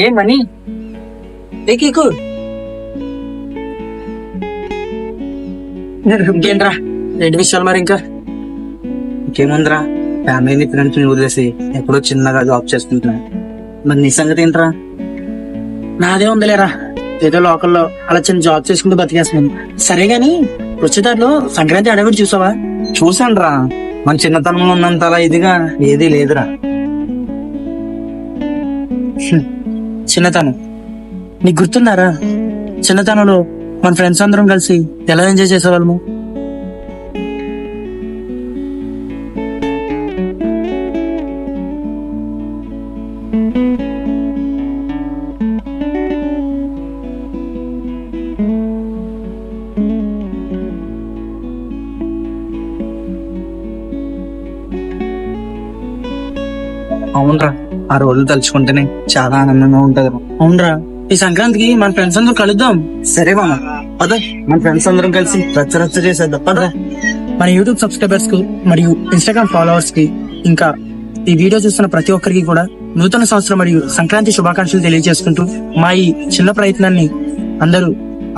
ఏ money ఏకీకు ఇంకేంట్రా ఏంటి విషయాలు మరి ఇంకా ఇంకేముందిరా, ఫ్యామిలీని ఫ్రెండ్స్ ని వదిలేసి ఎక్కడో చిన్నగా జాబ్ చేసుకుంటున్నా. మరి నీ సంగతి ఏంట్రా? నాదే ఉందిలేరా, ఏదో లోకల్లో అలా చిన్న జాబ్ చేసుకుంటూ బతికేస్తున్నాను. సరే గాని వచ్చేదారిలో సంక్రాంతి అడవిడి చూసావా? చూసానురా, మన చిన్నతనంలో ఉన్నంత అలా ఇదిగా ఏదీ లేదురా. చిన్నతనం నీకు గుర్తున్నారా? చిన్నతనంలో మన ఫ్రెండ్స్ అందరం కలిసి ఎలా ఎంజాయ్ చేసేవాళ్ళము. అవునరా, ఆ రోజులు తలుచుకుంటేనే చాలా ఆనందంగా ఉంటది. అవునరా, ఈ సంక్రాంతికి మన ఫ్రెండ్స్ అందరూ కలుద్దాం. సరే మామ, పద మన ఫ్రెండ్స్ అందరం కలిసి రచ్చ చేసేద్దాం పద. మన యూట్యూబ్ సబ్స్క్రైబర్స్ కు మరియు ఇన్స్టాగ్రామ్ ఫాలోవర్స్ కి ఇంకా ఈ వీడియో చూస్తున్న ప్రతి ఒక్కరికి కూడా నూతన సంవత్సరం మరియు సంక్రాంతి శుభాకాంక్షలు తెలియజేసుకుంటూ మా ఈ చిన్న ప్రయత్నాన్ని అందరూ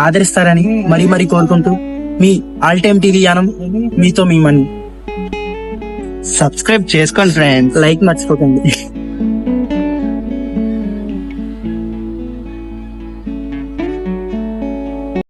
ఆదరిస్తారని మరీ కోరుకుంటూ me all time TV Yanam, మీతో మీ మనీ. సబ్స్క్రైబ్ చేసుకోండి ఫ్రెండ్స్. లైక్ మర్చిపోకండి.